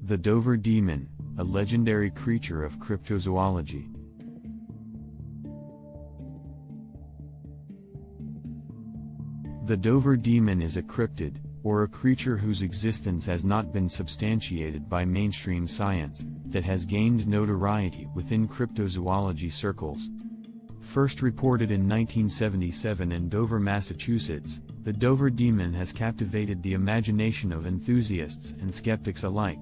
The Dover Demon, a legendary creature of cryptozoology. The Dover Demon is a cryptid, or a creature whose existence has not been substantiated by mainstream science, that has gained notoriety within cryptozoology circles. First reported in 1977 in Dover, Massachusetts, the Dover Demon has captivated the imagination of enthusiasts and skeptics alike.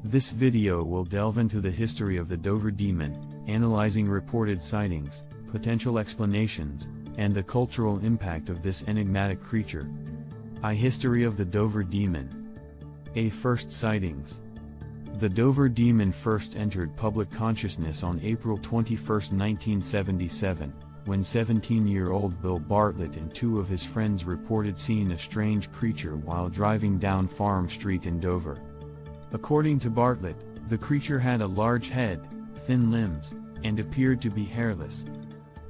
This video will delve into the history of the Dover Demon, analyzing reported sightings, potential explanations, and the cultural impact of this enigmatic creature. History of the Dover Demon. First sightings. The Dover Demon first entered public consciousness on April 21, 1977, when 17-year-old Bill Bartlett and two of his friends reported seeing a strange creature while driving down Farm Street in Dover. According to Bartlett, the creature had a large head, thin limbs, and appeared to be hairless.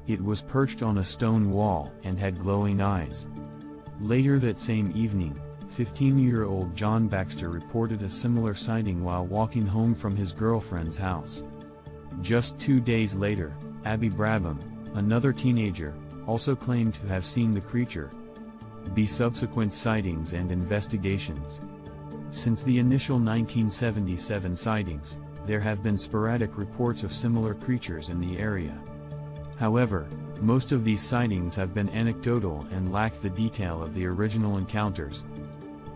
It was perched on a stone wall and had glowing eyes. Later that same evening, 15-year-old John Baxter reported a similar sighting while walking home from his girlfriend's house. Just 2 days later, Abby Brabham, another teenager, also claimed to have seen the creature. Subsequent sightings and investigations. Since the initial 1977 sightings, there have been sporadic reports of similar creatures in the area. However, most of these sightings have been anecdotal and lack the detail of the original encounters.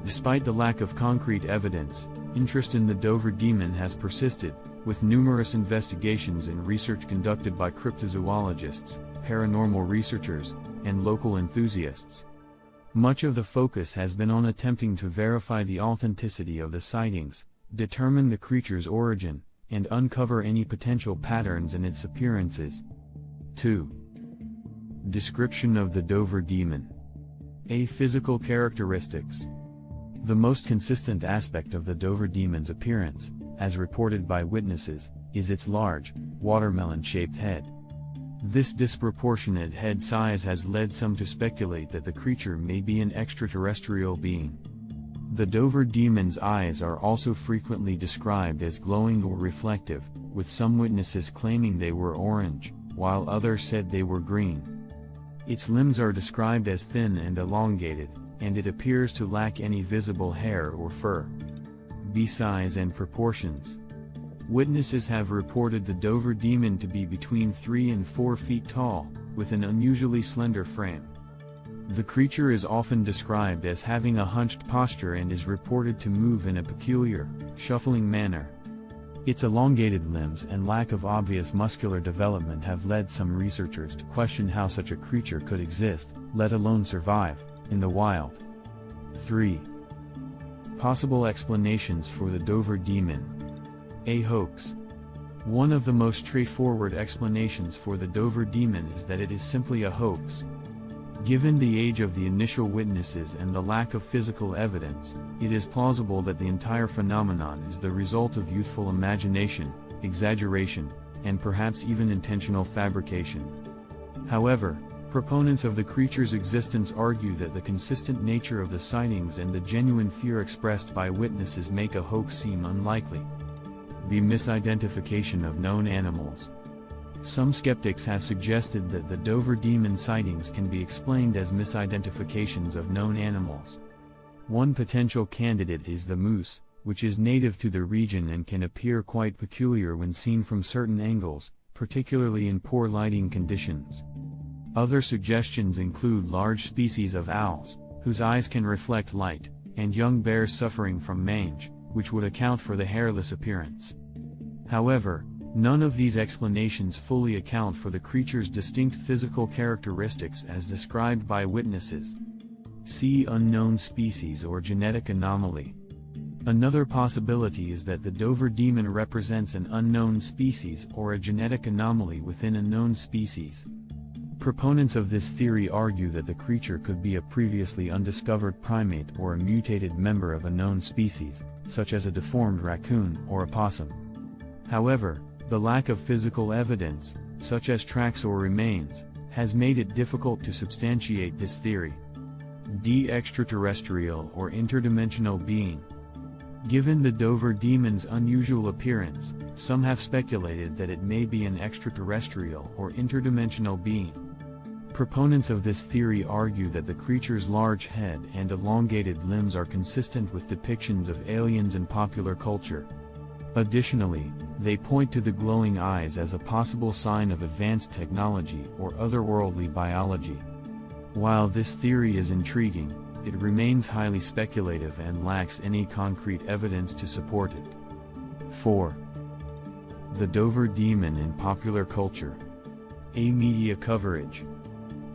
Despite the lack of concrete evidence, interest in the Dover Demon has persisted, with numerous investigations and research conducted by cryptozoologists, paranormal researchers, and local enthusiasts. Much of the focus has been on attempting to verify the authenticity of the sightings, determine the creature's origin, and uncover any potential patterns in its appearances. 2. Description of the Dover Demon. Physical characteristics. The most consistent aspect of the Dover Demon's appearance, as reported by witnesses, is its large, watermelon-shaped head. This disproportionate head size has led some to speculate that the creature may be an extraterrestrial being. The Dover Demon's eyes are also frequently described as glowing or reflective, with some witnesses claiming they were orange, while others said they were green. Its limbs are described as thin and elongated, and it appears to lack any visible hair or fur. Size and proportions. Witnesses have reported the Dover Demon to be between 3 and 4 feet tall, with an unusually slender frame. The creature is often described as having a hunched posture and is reported to move in a peculiar, shuffling manner. Its elongated limbs and lack of obvious muscular development have led some researchers to question how such a creature could exist, let alone survive, in the wild. 3. Possible explanations for the Dover Demon. Hoax. One of the most straightforward explanations for the Dover Demon is that it is simply a hoax. Given the age of the initial witnesses and the lack of physical evidence, it is plausible that the entire phenomenon is the result of youthful imagination, exaggeration, and perhaps even intentional fabrication. However, proponents of the creature's existence argue that the consistent nature of the sightings and the genuine fear expressed by witnesses make a hoax seem unlikely. Misidentification of known animals. Some skeptics have suggested that the Dover Demon sightings can be explained as misidentifications of known animals. One potential candidate is the moose, which is native to the region and can appear quite peculiar when seen from certain angles, particularly in poor lighting conditions. Other suggestions include large species of owls, whose eyes can reflect light, and young bears suffering from mange, which would account for the hairless appearance. However, none of these explanations fully account for the creature's distinct physical characteristics as described by witnesses. See unknown species or genetic anomaly. Another possibility is that the Dover Demon represents an unknown species or a genetic anomaly within a known species. Proponents of this theory argue that the creature could be a previously undiscovered primate or a mutated member of a known species, such as a deformed raccoon or a possum. However, the lack of physical evidence, such as tracks or remains, has made it difficult to substantiate this theory. Extraterrestrial or interdimensional being. Given the Dover demon's unusual appearance, some have speculated that it may be an extraterrestrial or interdimensional being. Proponents of this theory argue that the creature's large head and elongated limbs are consistent with depictions of aliens in popular culture. Additionally, they point to the glowing eyes as a possible sign of advanced technology or otherworldly biology. While this theory is intriguing, it remains highly speculative and lacks any concrete evidence to support it. 4. The Dover Demon in popular culture. Media coverage.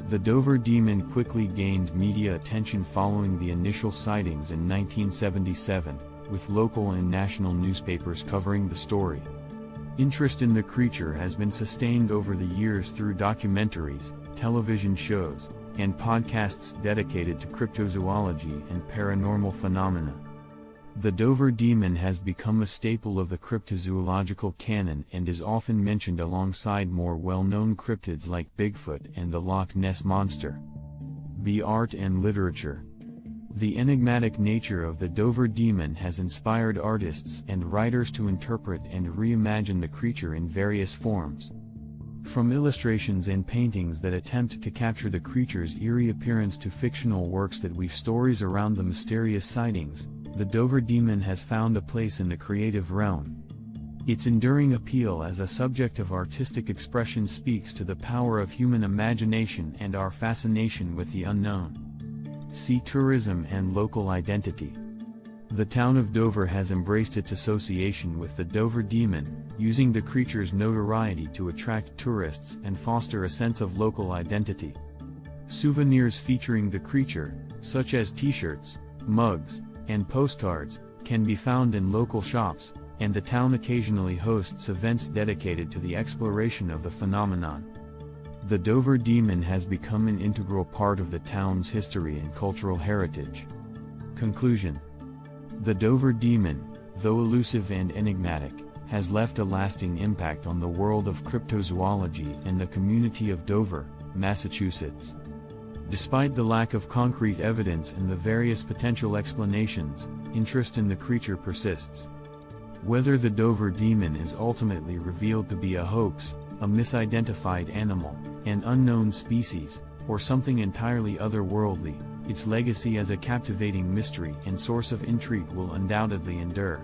The Dover demon quickly gained media attention following the initial sightings in 1977, with local and national newspapers covering the story. Interest in the creature has been sustained over the years through documentaries, television shows, and podcasts dedicated to cryptozoology and paranormal phenomena. The Dover demon has become a staple of the cryptozoological canon and is often mentioned alongside more well-known cryptids like Bigfoot and the Loch Ness Monster. Art and literature. The enigmatic nature of the Dover demon has inspired artists and writers to interpret and reimagine the creature in various forms. From illustrations and paintings that attempt to capture the creature's eerie appearance to fictional works that weave stories around the mysterious sightings, the Dover demon has found a place in the creative realm. Its enduring appeal as a subject of artistic expression speaks to the power of human imagination and our fascination with the unknown. See tourism and local identity. The town of Dover has embraced its association with the Dover demon, using the creature's notoriety to attract tourists and foster a sense of local identity. Souvenirs featuring the creature, such as t-shirts, mugs, and postcards, can be found in local shops, and the town occasionally hosts events dedicated to the exploration of the phenomenon. The Dover demon has become an integral part of the town's history and cultural heritage. Conclusion. The Dover demon, though elusive and enigmatic, has left a lasting impact on the world of cryptozoology and the community of Dover, Massachusetts. Despite the lack of concrete evidence and the various potential explanations, interest in the creature persists. Whether the Dover demon is ultimately revealed to be a hoax, a misidentified animal, an unknown species, or something entirely otherworldly, its legacy as a captivating mystery and source of intrigue will undoubtedly endure.